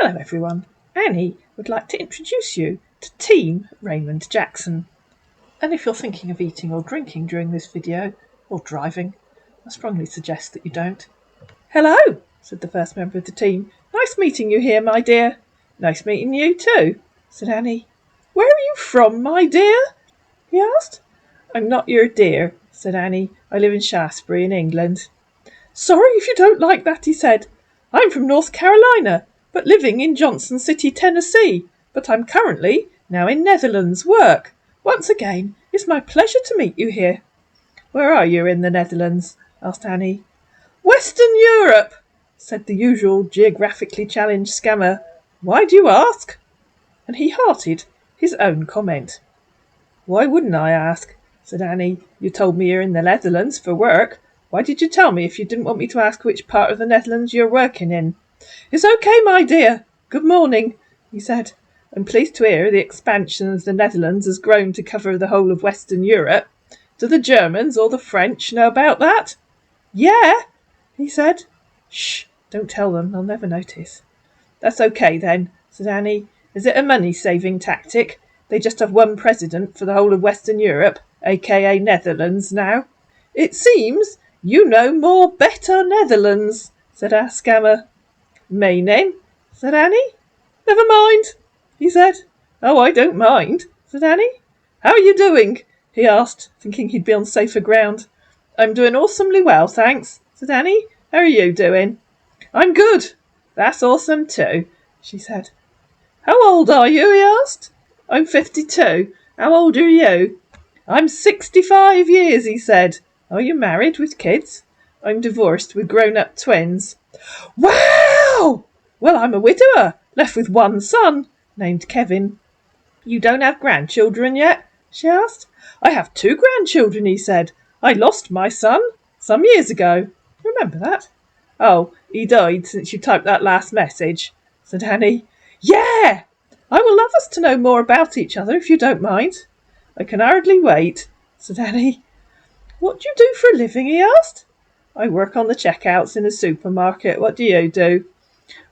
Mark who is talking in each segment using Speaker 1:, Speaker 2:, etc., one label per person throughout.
Speaker 1: Hello everyone, Annie would like to introduce you to Team Raymond Jackson. And if you're thinking of eating or drinking during this video, or driving, I strongly suggest that you don't. Hello, said the first member of the team. Nice meeting you here, my dear. Nice meeting you too, said Annie. Where are you from, my dear? He asked. I'm not your dear, said Annie. I live in Shaftesbury in England. Sorry if you don't like that, he said. I'm from North Carolina, but living in Johnson City, Tennessee. But I'm currently now in Netherlands work. Once again, it's my pleasure to meet you here. Where are you in the Netherlands? Asked Annie. Western Europe, said the usual geographically challenged scammer. Why do you ask? And he hearted his own comment. Why wouldn't I ask? Said Annie. You told me you're in the Netherlands for work. Why did you tell me if you didn't want me to ask which part of the Netherlands you're working in? It's okay, my dear. Good morning, he said. I'm pleased to hear the expansion of the Netherlands has grown to cover the whole of Western Europe. Do the Germans or the French know about that? Yeah, he said. Shh, don't tell them, they'll never notice. That's okay then, said Annie. Is it a money-saving tactic? They just have one president for the whole of Western Europe, aka Netherlands now. It seems you know more better Netherlands, said our scammer. Meaning? Said Annie. Never mind, he said. Oh, I don't mind, said Annie. How are you doing? He asked, thinking he'd be on safer ground. I'm doing awesomely well, thanks, said Annie. How are you doing? I'm good. That's awesome too, she said. How old are you? He asked. I'm 52. How old are you? I'm 65 years, he said. Are you married with kids? I'm divorced with grown-up twins. Wow! Well, I'm a widower, left with one son, named Kevin. You don't have grandchildren yet? She asked. I have 2 grandchildren, he said. I lost my son some years ago. Remember that? Oh, he died since you typed that last message, said Annie. Yeah! I will love us to know more about each other if you don't mind. I can hardly wait, said Annie. What do you do for a living? He asked. I work on the checkouts in a supermarket. What do you do?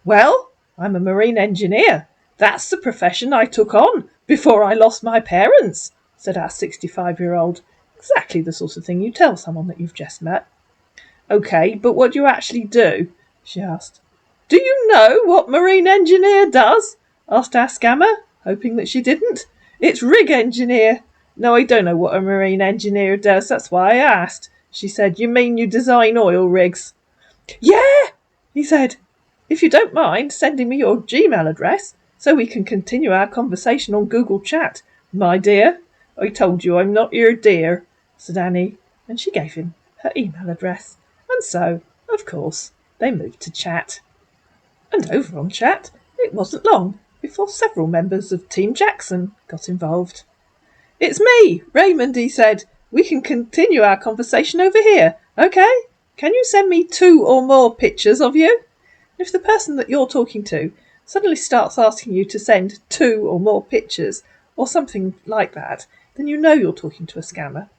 Speaker 1: Well, I'm a marine engineer. That's the profession I took on before I lost my parents, said our 65-year-old. Exactly the sort of thing you tell someone that you've just met. OK, but what do you actually do? She asked. Do you know what marine engineer does? Asked our scammer, hoping that she didn't. It's rig engineer. No, I don't know what a marine engineer does. That's why I asked. She said, you mean you design oil rigs? Yeah, he said. If you don't mind sending me your Gmail address so we can continue our conversation on Google Chat, my dear. I told you I'm not your dear, said Annie, and she gave him her email address. And so, of course, they moved to chat. And over on chat, it wasn't long before several members of Team Jackson got involved. It's me, Raymond, he said. We can continue our conversation over here, OK? Can you send me 2 or more pictures of you? If the person that you're talking to suddenly starts asking you to send 2 or more pictures or something like that, then you know you're talking to a scammer.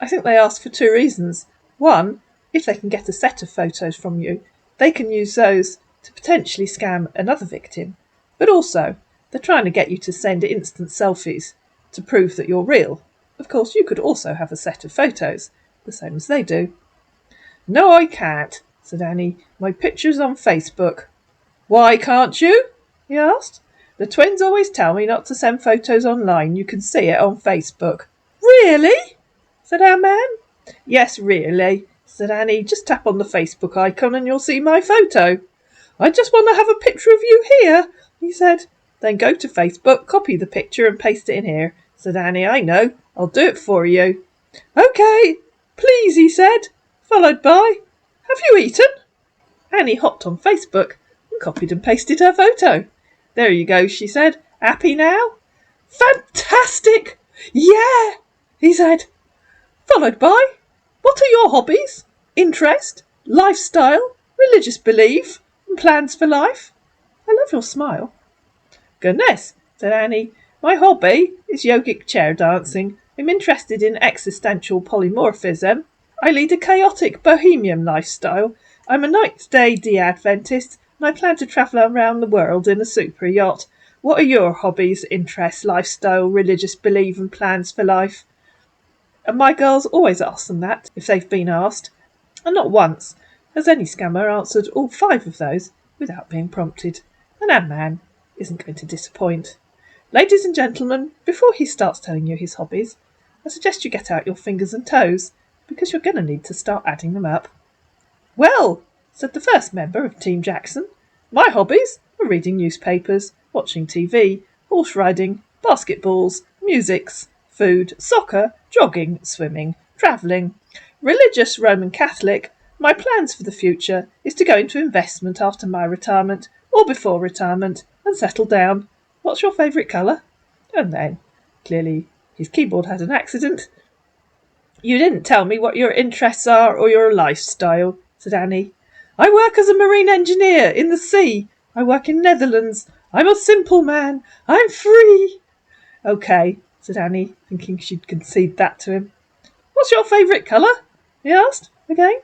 Speaker 1: I think they ask for 2 reasons. 1, if they can get a set of photos from you, they can use those to potentially scam another victim. But also, they're trying to get you to send instant selfies to prove that you're real. Of course, you could also have a set of photos, the same as they do. No, I can't, said Annie. My picture's on Facebook. Why can't you? He asked. The twins always tell me not to send photos online. You can see it on Facebook. Really? Said our man. Yes, really, said Annie. Just tap on the Facebook icon and you'll see my photo. I just want to have a picture of you here, he said. Then go to Facebook, copy the picture and paste it in here, said Annie. I know. I'll do it for you. OK, please, he said, followed by, have you eaten? Annie hopped on Facebook and copied and pasted her photo. There you go, she said. Happy now? Fantastic! Yeah, he said, followed by, what are your hobbies, interest, lifestyle, religious belief, and plans for life? I love your smile. Goodness, said Annie. My hobby is yogic chair dancing. I'm interested in existential polymorphism. I lead a chaotic bohemian lifestyle. I'm a Ninth-day Adventist. and I plan to travel around the world in a super yacht. What are your hobbies, interests, lifestyle, religious belief and plans for life? And my girls always ask them that if they've been asked, and not once has any scammer answered all 5 of those without being prompted. And our man isn't going to disappoint. Ladies and gentlemen, before he starts telling you his hobbies, I suggest you get out your fingers and toes, because you're going to need to start adding them up. Well, said the first member of Team Jackson, my hobbies are reading newspapers, watching TV, horse riding, basketballs, musics, food, soccer, jogging, swimming, travelling. Religious Roman Catholic, my plans for the future is to go into investment after my retirement or before retirement and settle down. What's your favourite colour? And then, clearly, his keyboard had an accident. You didn't tell me what your interests are or your lifestyle, said Annie. I work as a marine engineer in the sea. I work in Netherlands. I'm a simple man. I'm free. OK, said Annie, thinking she'd concede that to him. What's your favourite colour? He asked again.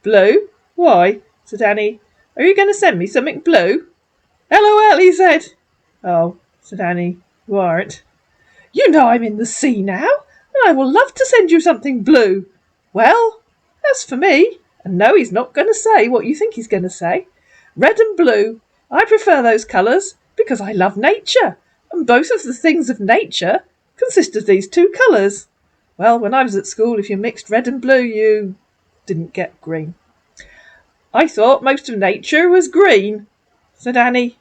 Speaker 1: Blue. Why? Said Annie. Are you going to send me something blue? LOL, he said. Oh, said Annie, you aren't. You know I'm in the sea now, and I will love to send you something blue. Well, as for me, and no, he's not going to say what you think he's going to say. Red and blue. I prefer those colours because I love nature, and both of the things of nature consist of these 2 colours. Well, when I was at school, if you mixed red and blue, you didn't get green. I thought most of nature was green, said Annie.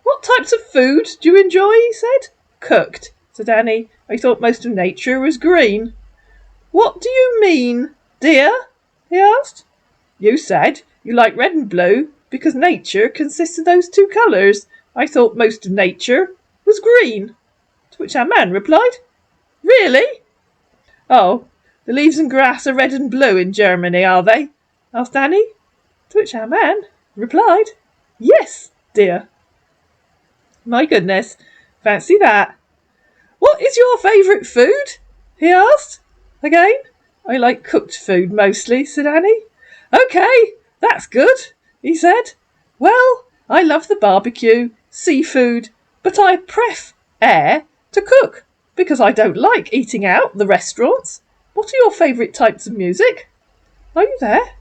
Speaker 1: What types of food do you enjoy? He said. Cooked, said Annie. I thought most of nature was green. What do you mean, dear? He asked. You said you like red and blue because nature consists of those 2 colours. I thought most of nature was green. To which our man replied, Really? Oh, the leaves and grass are red and blue in Germany, are they? Asked Annie. To which our man replied, Yes, dear. My goodness, fancy that. What is your favourite food? He asked. Again. I like cooked food mostly, said Annie. OK, that's good, he said. Well, I love the barbecue, seafood, but I prefer to cook because I don't like eating out the restaurants. What are your favourite types of music? Are you there?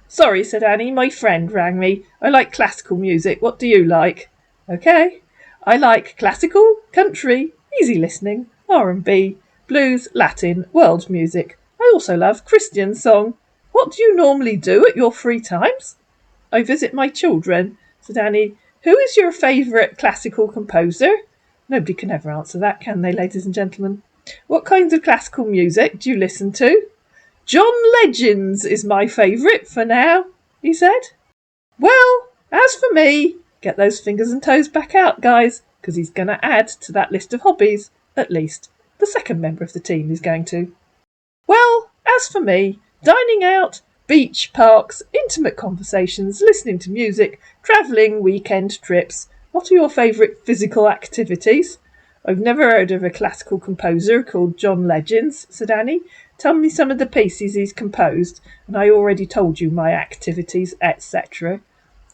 Speaker 1: Sorry, said Annie, my friend rang me. I like classical music. What do you like? OK. I like classical, country, easy listening, R&B, blues, Latin, world music. I also love Christian song. What do you normally do at your free times? I visit my children, said Annie. Who is your favourite classical composer? Nobody can ever answer that, can they, ladies and gentlemen? What kinds of classical music do you listen to? John Legends is my favourite for now, he said. Well, as for me, get those fingers and toes back out, guys, because he's going to add to that list of hobbies, at least. The second member of the team is going to. Well, as for me, dining out, beach, parks, intimate conversations, listening to music, travelling, weekend trips. What are your favourite physical activities? I've never heard of a classical composer called John Legends, said Annie. Tell me some of the pieces he's composed, and I already told you my activities, etc.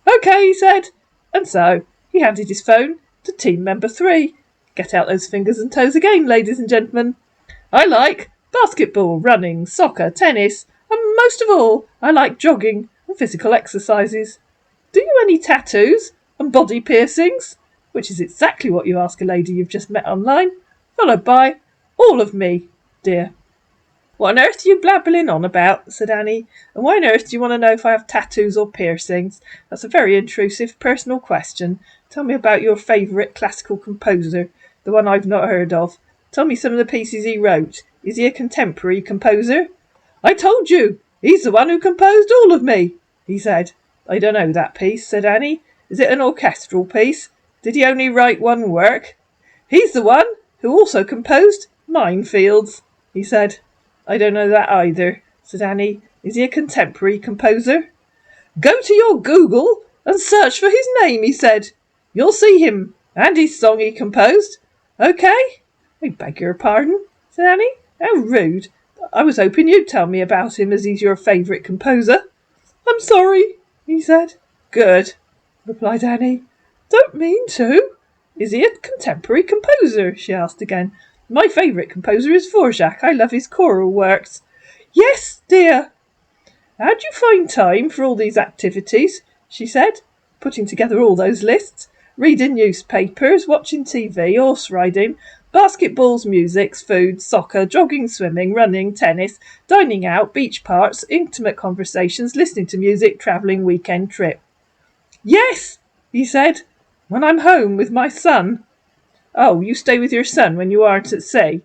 Speaker 1: OK, he said. And so he handed his phone to team member 3. Get out those fingers and toes again, ladies and gentlemen. I like basketball, running, soccer, tennis, and most of all, I like jogging and physical exercises. Do you any tattoos and body piercings? Which is exactly what you ask a lady you've just met online, followed by all of me, dear. What on earth are you blabbling on about? Said Annie. And why on earth do you want to know if I have tattoos or piercings? That's a very intrusive personal question. Tell me about your favourite classical composer, the one I've not heard of. Tell me some of the pieces he wrote. Is he a contemporary composer? I told you, he's the one who composed all of me, he said. I don't know that piece, said Annie. Is it an orchestral piece? Did he only write one work? He's the one who also composed Minefields, he said. I don't know that either, said Annie. Is he a contemporary composer? Go to your Google and search for his name, he said. You'll see him and his song he composed. OK? I beg your pardon, said Annie. How rude. I was hoping you'd tell me about him as he's your favourite composer. I'm sorry, he said. Good. replied Annie. Don't mean to. Is he a contemporary composer? She asked again. My favourite composer is Dvorak. I love his choral works. Yes, dear. How do you find time for all these activities? She said, putting together all those lists. Reading newspapers, watching TV, horse riding, basketballs, music, food, soccer, jogging, swimming, running, tennis, dining out, beach parks, intimate conversations, listening to music, travelling, weekend trip. Yes, he said, when I'm home with my son. Oh, you stay with your son when you aren't at sea?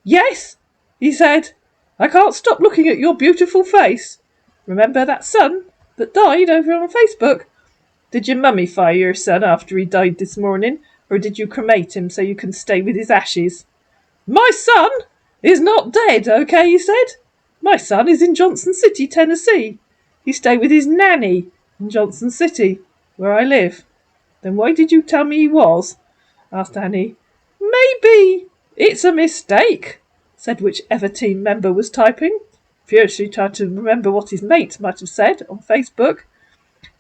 Speaker 1: Yes, he said. I can't stop looking at your beautiful face. Remember that son that died over on Facebook? Did you mummify your son after he died this morning, or did you cremate him so you can stay with his ashes? My son is not dead, okay, he said. My son is in Johnson City, Tennessee. He stayed with his nanny in Johnson City, where I live. Then why did you tell me he was? Asked Annie. Maybe it's a mistake, said whichever team member was typing, furiously trying to remember what his mate might have said on Facebook.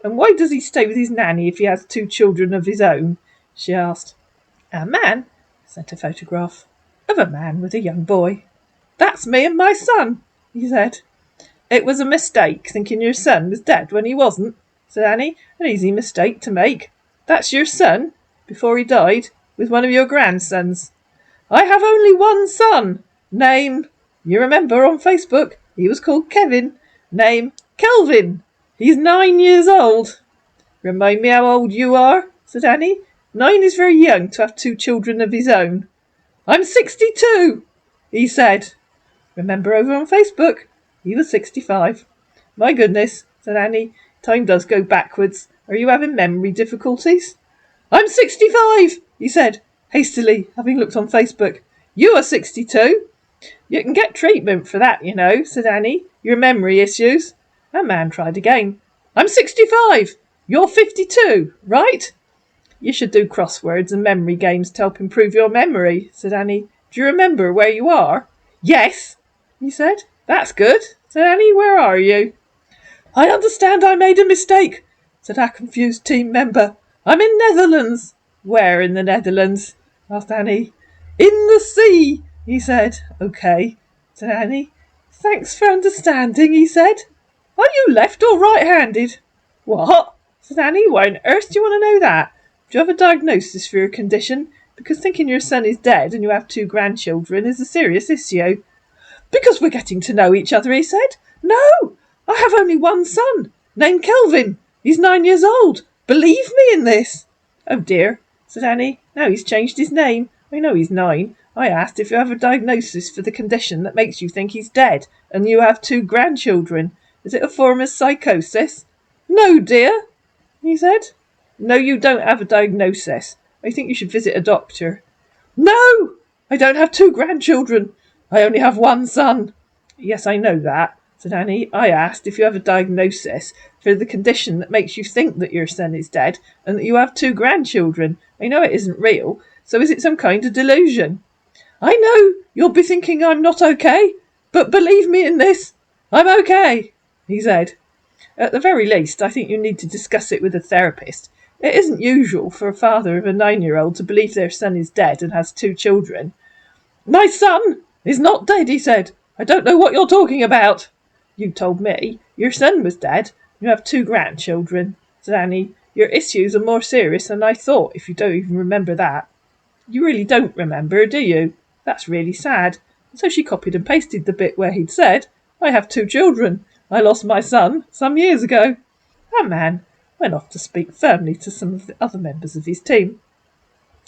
Speaker 1: And why does he stay with his nanny if he has 2 children of his own? She asked. A man sent a photograph of a man with a young boy. That's me and my son, he said. It was a mistake thinking your son was dead when he wasn't, said Annie. An easy mistake to make. That's your son, before he died, with one of your grandsons. I have only one son. Name, you remember on Facebook, he was called Kevin. Name, Kelvin. He's 9 years old. Remind me how old you are, said Annie. 9 is very young to have 2 children of his own. I'm 62, he said. Remember over on Facebook, he was 65. My goodness, said Annie. Time does go backwards. Are you having memory difficulties? I'm 65, he said, hastily, having looked on Facebook. You are 62. You can get treatment for that, you know, said Annie. Your memory issues. A man tried again. I'm 65. You're 52, right? You should do crosswords and memory games to help improve your memory, said Annie. Do you remember where you are? Yes, he said. That's good, said Annie. Where are you? I understand I made a mistake, said our confused team member. I'm in Netherlands. Where in the Netherlands? Asked Annie. In the sea, he said. Okay, said Annie. Thanks for understanding, he said. Are you left or right-handed? What? Said Annie. Why on earth do you want to know that? Do you have a diagnosis for your condition? Because thinking your son is dead and you have 2 grandchildren is a serious issue. Because we're getting to know each other, he said. No, I have only one son, named Kelvin. He's 9 years old. Believe me in this. Oh dear, said Annie. Now he's changed his name. I know he's 9. I asked if you have a diagnosis for the condition that makes you think he's dead and you have 2 grandchildren. Is it a form of psychosis? No, dear, he said. No, you don't have a diagnosis. I think you should visit a doctor. No, I don't have 2 grandchildren. I only have one son. Yes, I know that, said Annie. I asked if you have a diagnosis for the condition that makes you think that your son is dead and that you have 2 grandchildren. I know it isn't real, so is it some kind of delusion? I know you'll be thinking I'm not okay, but believe me in this, I'm okay, he said. At the very least, I think you need to discuss it with a therapist. It isn't usual for a father of a 9-year-old to believe their son is dead and has 2 children. My son is not dead, he said. I don't know what you're talking about. You told me your son was dead. You have 2 grandchildren, said Annie. Your issues are more serious than I thought, if you don't even remember that. You really don't remember, do you? That's really sad. So she copied and pasted the bit where he'd said, I have 2 children. I lost my son some years ago. That man went off to speak firmly to some of the other members of his team,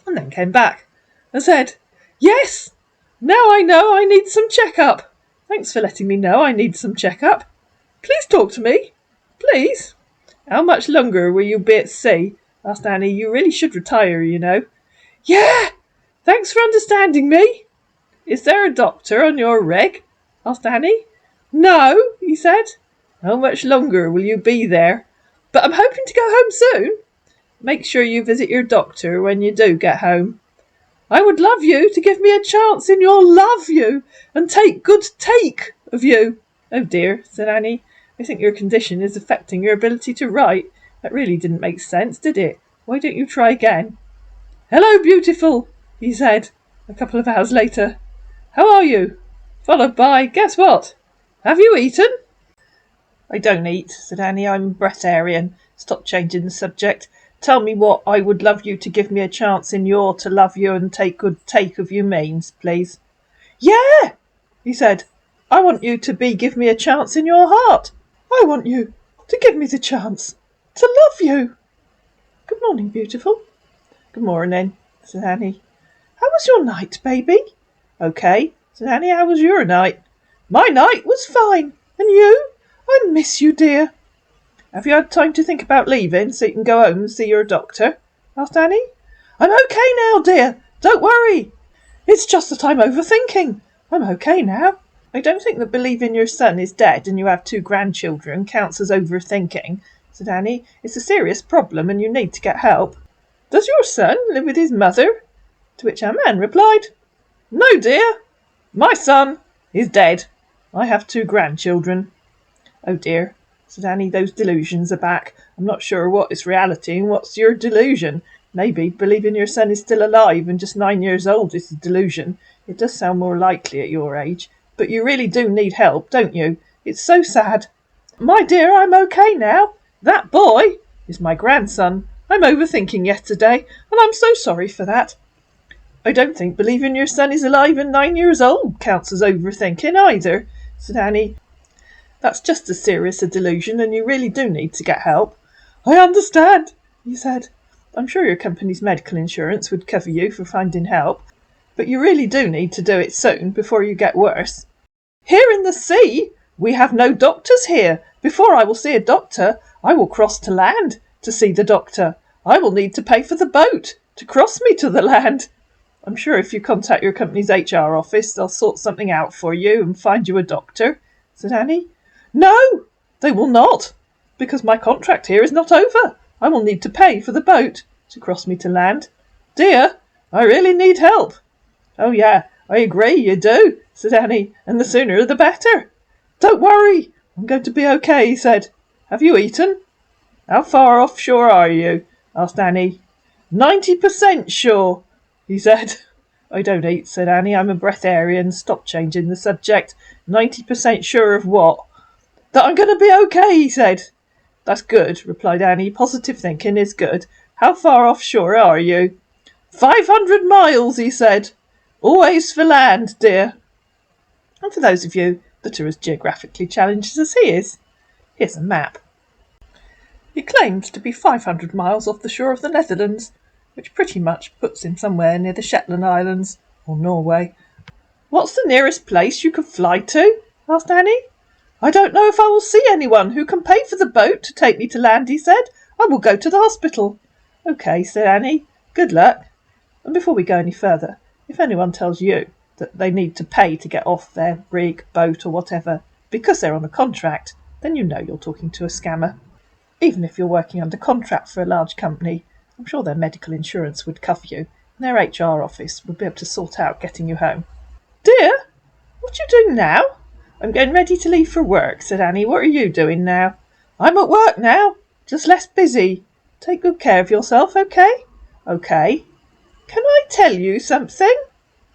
Speaker 1: and then came back and said, Yes, now I know I need some check-up. Thanks for letting me know I need some check-up. Please talk to me. Please. How much longer will you be at sea? Asked Annie. You really should retire, you know. Yeah, thanks for understanding me. Is there a doctor on your rig? Asked Annie. No, he said. How much longer will you be there? But I'm hoping to go home soon. Make sure you visit your doctor when you do get home. I would love you to give me a chance in your love you and take good take of you. Oh dear, said Annie. I think your condition is affecting your ability to write. That really didn't make sense, did it? Why don't you try again? Hello, beautiful, he said, a couple of hours later. How are you? Followed by, guess what? Have you eaten? I don't eat, said Annie. I'm a breatharian. Stop changing the subject. Tell me what I would love you to give me a chance in your to love you and take good take of you means, please. Yeah, he said. I want you to give me a chance in your heart. I want you to give me the chance to love you. Good morning, beautiful. Good morning, said Annie. How was your night, baby? Okay, said Annie. How was your night? My night was fine. And you? I miss you, dear. Have you had time to think about leaving so you can go home and see your doctor? Asked Annie. I'm okay now, dear. Don't worry. It's just that I'm overthinking. I'm okay now. I don't think that believing your son is dead and you have 2 grandchildren counts as overthinking, said Annie. It's a serious problem and you need to get help. Does your son live with his mother? To which our man replied, No, dear. My son is dead. I have 2 grandchildren. Oh dear, said Annie, those delusions are back. I'm not sure what is reality and what's your delusion. Maybe believing your son is still alive and just 9 years old is a delusion. It does sound more likely at your age. But you really do need help, don't you? It's so sad. My dear, I'm okay now. That boy is my grandson. I'm overthinking yesterday, and I'm so sorry for that. I don't think believing your son is alive and 9 years old counts as overthinking either, said Annie. That's just as serious a delusion, and you really do need to get help. I understand, he said. I'm sure your company's medical insurance would cover you for finding help, but you really do need to do it soon before you get worse. Here in the sea, we have no doctors here. Before I will see a doctor, I will cross to land to see the doctor. I will need to pay for the boat to cross me to the land. I'm sure if you contact your company's HR office, they'll sort something out for you and find you a doctor, said Annie. No, they will not, because my contract here is not over. I will need to pay for the boat to cross me to land. Dear, I really need help. Oh yeah, I agree, you do, said Annie, and the sooner the better. Don't worry, I'm going to be okay, he said. Have you eaten? How far offshore are you? Asked Annie. 90% sure, he said. I don't eat, said Annie. I'm a breatharian. Stop changing the subject. 90% sure of what? That I'm going to be okay, he said. That's good, replied Annie. Positive thinking is good. How far offshore are you? 500 miles, he said. Always for land, dear. And for those of you that are as geographically challenged as he is, here's a map. He claims to be 500 miles off the shore of the Netherlands, which pretty much puts him somewhere near the Shetland Islands, or Norway. What's the nearest place you could fly to? Asked Annie. I don't know if I will see anyone who can pay for the boat to take me to land, he said. I will go to the hospital. Okay, said Annie. Good luck. And before we go any further, if anyone tells you that they need to pay to get off their rig, boat or whatever because they're on a contract, then you know you're talking to a scammer. Even if you're working under contract for a large company, I'm sure their medical insurance would cover you, and their HR office would be able to sort out getting you home. Dear, what are you doing now? I'm getting ready to leave for work, said Annie. What are you doing now? I'm at work now, just less busy. Take good care of yourself, okay? Okay. Can I tell you something?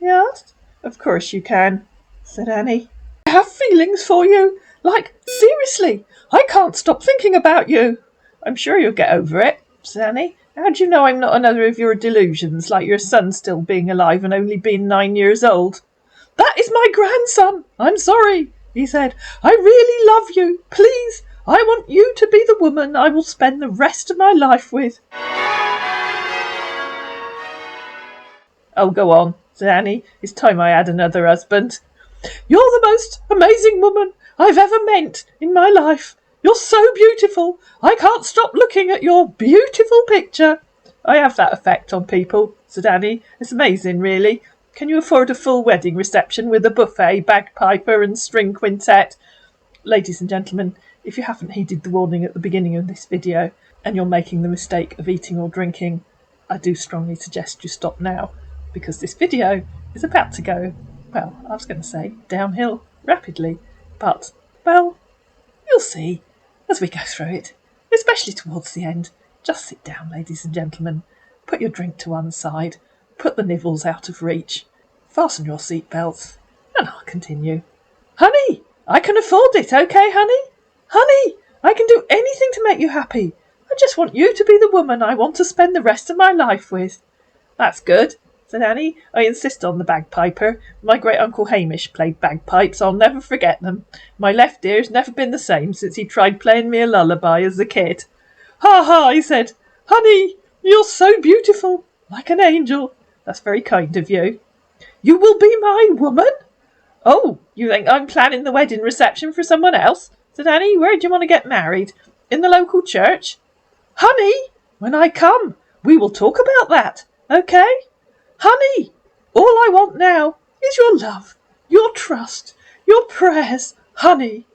Speaker 1: He asked. Of course you can, said Annie. I have feelings for you. Like, seriously, I can't stop thinking about you. I'm sure you'll get over it, said Annie. How do you know I'm not another of your delusions, like your son still being alive and only being 9 years old? That is my grandson. I'm sorry, he said. I really love you. Please, I want you to be the woman I will spend the rest of my life with. Oh, go on, said Annie. It's time I had another husband. You're the most amazing woman I've ever met in my life. You're so beautiful. I can't stop looking at your beautiful picture. I have that effect on people, said Annie. It's amazing, really. Can you afford a full wedding reception with a buffet, bagpiper and string quintet? Ladies and gentlemen, if you haven't heeded the warning at the beginning of this video and you're making the mistake of eating or drinking, I do strongly suggest you stop now, because this video is about to go, well, I was going to say rapidly, but, well, you'll see as we go through it. It's especially towards the end. Just sit down, ladies and gentlemen. Put your drink to one side. Put the nibbles out of reach. Fasten your seatbelts. And I'll continue. Honey, I can afford it, okay, honey? Honey, I can do anything to make you happy. I just want you to be the woman I want to spend the rest of my life with. That's good, said Annie. I insist on the bagpiper. My great-uncle Hamish played bagpipes. I'll never forget them. My left ear's never been the same since he tried playing me a lullaby as a kid. Ha ha, he said. Honey, you're so beautiful, like an angel. That's very kind of you. You will be my woman? Oh, you think I'm planning the wedding reception for someone else? Said Annie. Where do you want to get married? In the local church? Honey, when I come, we will talk about that, okay? Honey, all I want now is your love, your trust, your prayers, honey.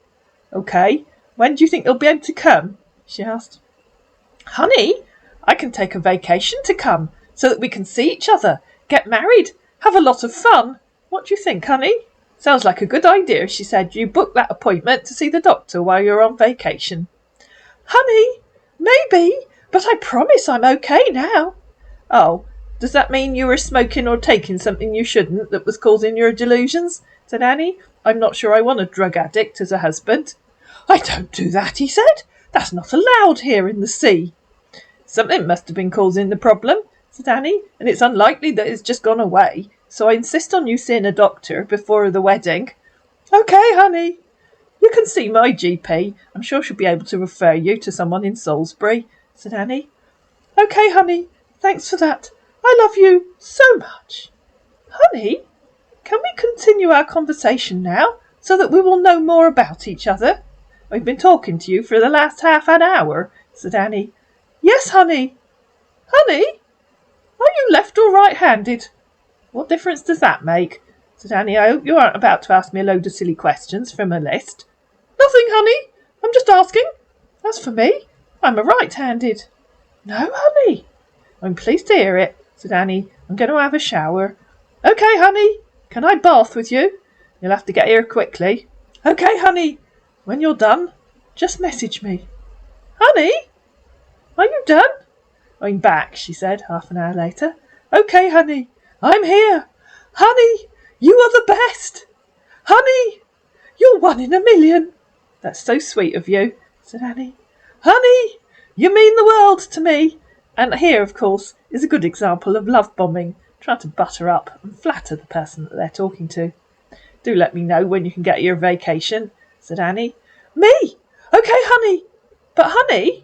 Speaker 1: Okay, when do you think they'll be able to come? She asked. Honey, I can take a vacation to come so that we can see each other, get married, have a lot of fun. What do you think, honey? Sounds like a good idea, she said. You book that appointment to see the doctor while you're on vacation. Honey, maybe, but I promise I'm okay now. Oh, does that mean you were smoking or taking something you shouldn't that was causing your delusions? Said Annie. I'm not sure I want a drug addict as a husband. I don't do that, he said. That's not allowed here in the sea. Something must have been causing the problem, said Annie, and it's unlikely that it's just gone away. So I insist on you seeing a doctor before the wedding. Okay, honey. You can see my GP. I'm sure she'll be able to refer you to someone in Salisbury, said Annie. Okay, honey. Thanks for that. I love you so much. Honey, can we continue our conversation now so that we will know more about each other? I've been talking to you for the last half an hour, said Annie. Yes, honey. Honey, are you left or right-handed? What difference does that make? Said Annie. I hope you aren't about to ask me a load of silly questions from a list. Nothing, honey. I'm just asking. As for me, I'm a right-handed. No, honey. I'm pleased to hear it, said Annie. I'm going to have a shower. Okay, honey. Can I bath with you? You'll have to get here quickly. Okay, honey. When you're done, just message me. Honey, are you done? I'm back, she said, half an hour later. Okay, honey. I'm here. Honey, you are the best. Honey, you're 1 in a million. That's so sweet of you, said Annie. Honey, you mean the world to me. And here, of course, is a good example of love bombing, trying to butter up and flatter the person that they're talking to. Do let me know when you can get your vacation, said Annie. Me? Okay, honey. But, honey,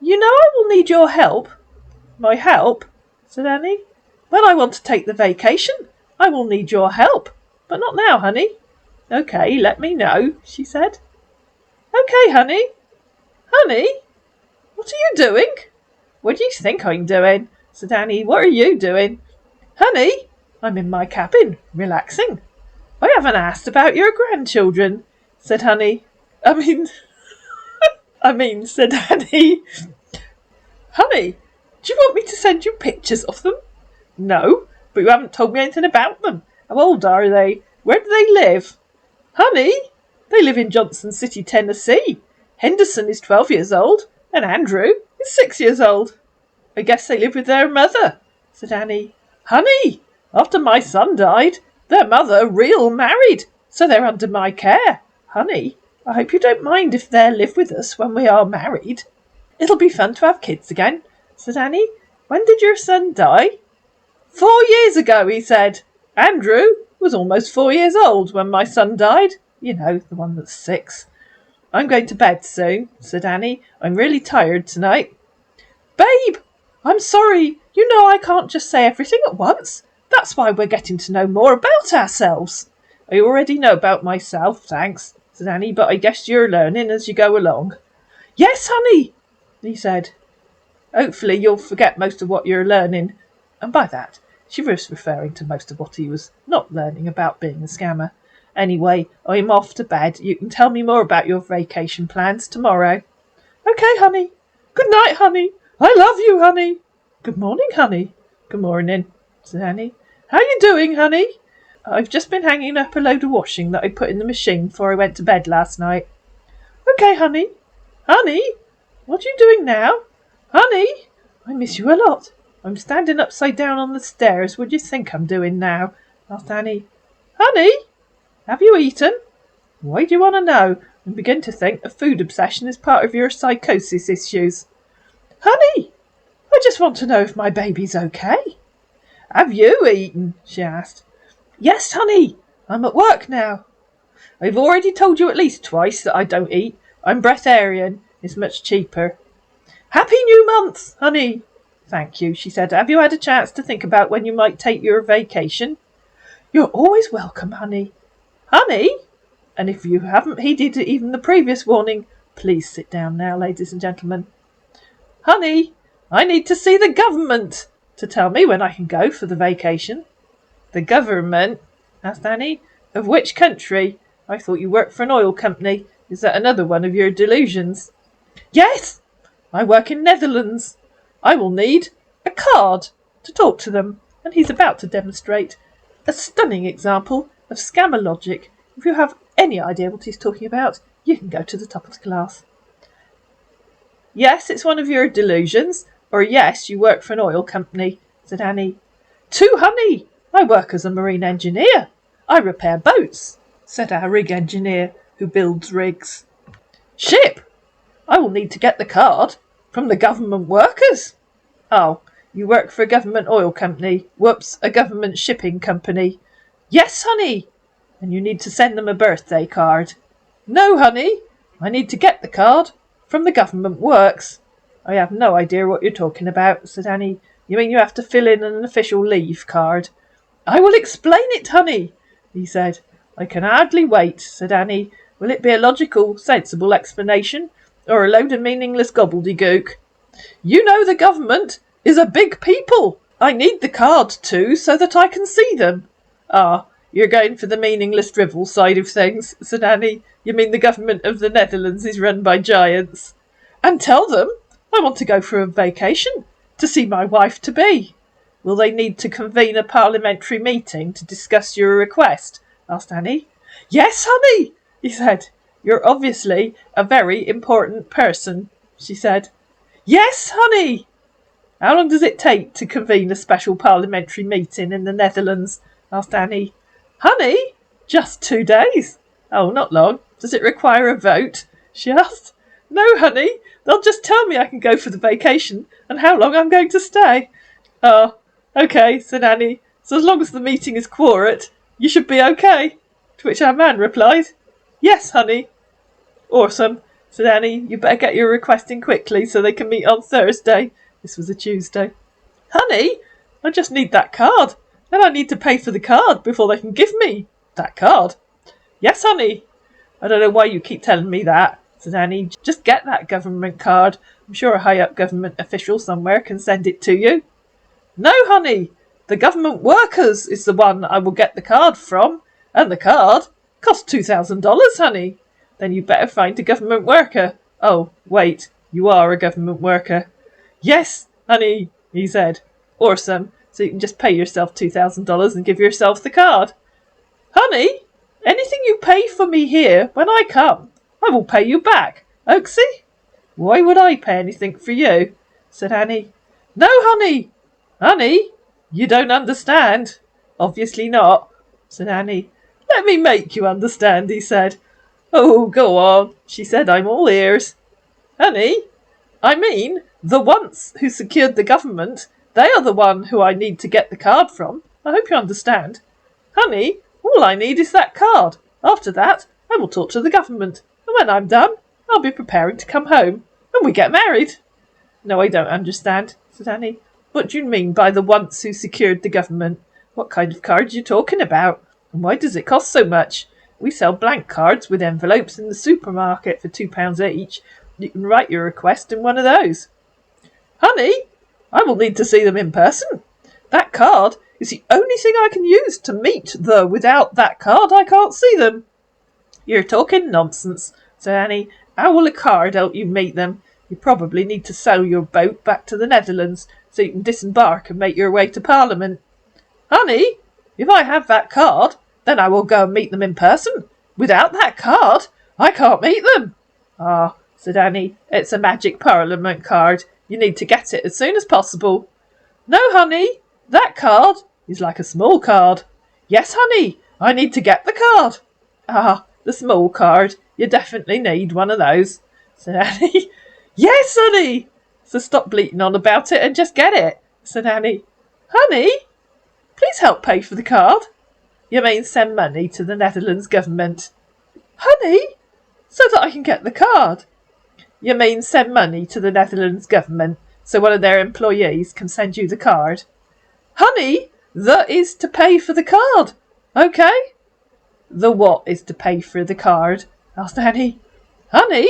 Speaker 1: you know I will need your help. My help? Said Annie. When I want to take the vacation, I will need your help. But not now, honey. Okay, let me know, she said. Okay, honey. Honey, what are you doing? What do you think I'm doing? Said Annie. What are you doing? Honey, I'm in my cabin, relaxing. I haven't asked about your grandchildren, said Honey. I mean, said Annie. Honey, do you want me to send you pictures of them? No, but you haven't told me anything about them. How old are they? Where do they live? Honey, they live in Johnson City, Tennessee. Henderson is 12 years old, and Andrew is 6 years old. I guess they live with their mother, said Annie. Honey, after my son died, their mother real married, so they're under my care. Honey, I hope you don't mind if they live with us when we are married. It'll be fun to have kids again, said Annie. When did your son die? 4 years ago, he said. Andrew was almost 4 years old when my son died. You know, the one that's 6. I'm going to bed soon, said Annie. I'm really tired tonight. Babe, I'm sorry. You know I can't just say everything at once. That's why we're getting to know more about ourselves. I already know about myself, thanks, said Annie, but I guess you're learning as you go along. Yes, honey, he said. Hopefully you'll forget most of what you're learning. And by that, she was referring to most of what he was not learning about being a scammer. Anyway, I'm off to bed. You can tell me more about your vacation plans tomorrow. Okay, honey. Good night, honey. I love you, honey. Good morning, honey. Good morning, said Annie. How you doing, honey? I've just been hanging up a load of washing that I put in the machine before I went to bed last night. Okay, honey. Honey, What are you doing now? Honey, I miss you a lot. I'm standing upside down on the stairs. What do you think I'm doing now? Asked Annie. Honey, have you eaten? Why do you want to know? I begin to think a food obsession is part of your psychosis issues. Honey, I just want to know if my baby's okay. Have you eaten? She asked. Yes, honey. I'm at work now. I've already told you at least twice that I don't eat. I'm breatharian. It's much cheaper. Happy New Month, honey. Thank you, she said. Have you had a chance to think about when you might take your vacation? You're always welcome, honey. Honey? And if you haven't heeded even the previous warning, please sit down now, ladies and gentlemen. Honey, I need to see the government to tell me when I can go for the vacation. The government? Asked Annie. Of which country? I thought you worked for an oil company. Is that another one of your delusions? Yes, I work in Netherlands. I will need a card to talk to them. And he's about to demonstrate a stunning example of scammer logic. If you have any idea what he's talking about, you can go to the top of the class. Yes, it's one of your delusions. Or yes, you work for an oil company, said Annie. Too, honey. I work as a marine engineer. I repair boats, said our rig engineer, who builds rigs. Ship. I will need to get the card from the government workers. Oh, you work for a government oil company. Whoops, a government shipping company. Yes, honey. And you need to send them a birthday card. No, honey. I need to get the card from the government works. I have no idea what you're talking about, said Annie. You mean you have to fill in an official leave card? I will explain it, honey, he said. I can hardly wait, said Annie. Will it be a logical, sensible explanation, or a load of meaningless gobbledygook? You know the government is a big people. I need the card too, so that I can see them. Ah, you're going for the meaningless drivel side of things, said Annie. You mean the government of the Netherlands is run by giants? And tell them I want to go for a vacation to see my wife-to-be. Will they need to convene a parliamentary meeting to discuss your request? Asked Annie. Yes, honey, he said. You're obviously a very important person, she said. Yes, honey. How long does it take to convene a special parliamentary meeting in the Netherlands? Asked Annie. Honey, just 2 days. Oh, not long. Does it require a vote? She asked. No, honey. They'll just tell me I can go for the vacation and how long I'm going to stay. Oh, okay, said Annie. So as long as the meeting is quorate, you should be okay. To which our man replied, Yes, honey. Awesome, said Annie. You better get your request in quickly so they can meet on Thursday. This was a Tuesday. Honey, I just need that card. And I need to pay for the card before they can give me that card. Yes, honey. I don't know why you keep telling me that, said Annie. Just get that government card. I'm sure a high-up government official somewhere can send it to you. No, honey. The government workers is the one I will get the card from. And the card costs $2,000, honey. Then you better find a government worker. Oh, wait. You are a government worker. Yes, honey, he said. Awesome. So you can just pay yourself $2,000 and give yourself the card. Honey, anything you pay for me here when I come, I will pay you back. Oaksy? Why would I pay anything for you? Said Annie. No, honey. Honey, you don't understand. Obviously not, said Annie. Let me make you understand, he said. Oh, go on, she said. I'm all ears. Honey, I mean, the once who secured the government, they are the one who I need to get the card from. I hope you understand. Honey, all I need is that card. After that, I will talk to the government. And when I'm done, I'll be preparing to come home. And we get married. No, I don't understand, said Annie. What do you mean by the once who secured the government? What kind of card are you talking about? And why does it cost so much? We sell blank cards with envelopes in the supermarket for £2 each. You can write your request in one of those. Honey, I will need to see them in person. That card is the only thing I can use to meet the without that card I can't see them. You're talking nonsense, said Annie. How will a card help you meet them? You probably need to sail your boat back to the Netherlands so you can disembark and make your way to Parliament. Honey, if I have that card, then I will go and meet them in person. Without that card, I can't meet them. Ah, said Annie. It's a magic Parliament card. You need to get it as soon as possible. No, honey, that card is like a small card. Yes, honey, I need to get the card. Ah, the small card. You definitely need one of those, said Annie. Yes, honey. So stop bleating on about it and just get it, said Annie. Honey, please help pay for the card. You mean send money to the Netherlands government? Honey, so that I can get the card. You mean send money to the Netherlands government so one of their employees can send you the card? Honey, that is to pay for the card. Okay? The what is to pay for the card? Asked Annie. Honey,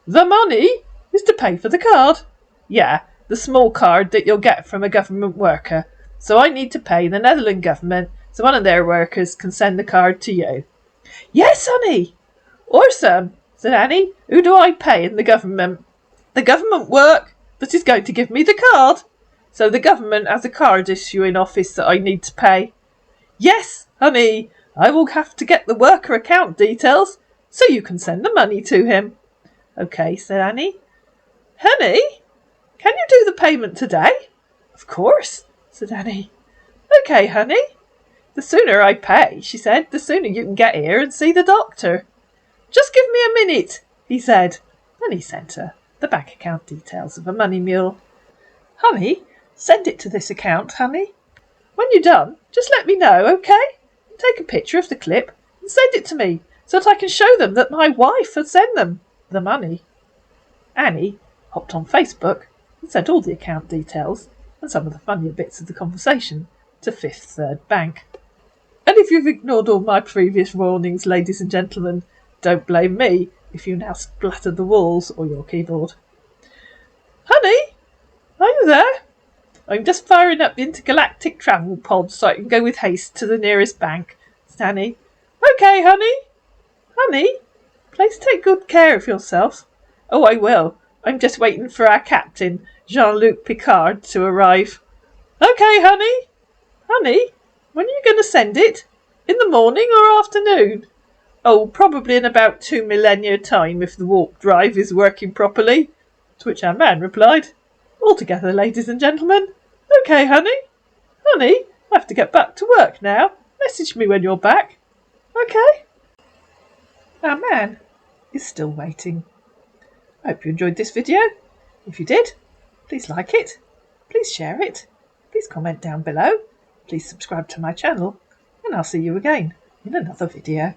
Speaker 1: the money is to pay for the card. Yeah, the small card that you'll get from a government worker. So I need to pay the Netherlands government so one of their workers can send the card to you. Yes, honey. Awesome, said Annie. Who do I pay in the government? The government work that is going to give me the card. So the government has a card issuing office that I need to pay. Yes, honey, I will have to get the worker account details so you can send the money to him. Okay, said Annie. Honey, can you do the payment today? Of course, said Annie. Okay, honey. The sooner I pay, she said, the sooner you can get here and see the doctor. Just give me a minute, he said. Then he sent her the bank account details of a money mule. Honey, send it to this account, honey. When you're done, just let me know, okay? Take a picture of the clip and send it to me so that I can show them that my wife has sent them the money. Annie hopped on Facebook and sent all the account details and some of the funnier bits of the conversation to Fifth Third Bank. And if you've ignored all my previous warnings, ladies and gentlemen, don't blame me if you now splatter the walls or your keyboard. Honey, are you there? I'm just firing up the intergalactic travel pod so I can go with haste to the nearest bank, said Annie. Okay, honey. Honey, please take good care of yourself. Oh, I will. I'm just waiting for our captain, Jean-Luc Picard, to arrive. Okay, honey. Honey, when are you going to send it? In the morning or afternoon? Oh, probably in about 2 millennia time if the warp drive is working properly. To which our man replied, all together, ladies and gentlemen. Okay, honey. Honey, I have to get back to work now. Message me when you're back. Okay? Our man is still waiting. I hope you enjoyed this video. If you did, please like it. Please share it. Please comment down below. Please subscribe to my channel. And I'll see you again in another video.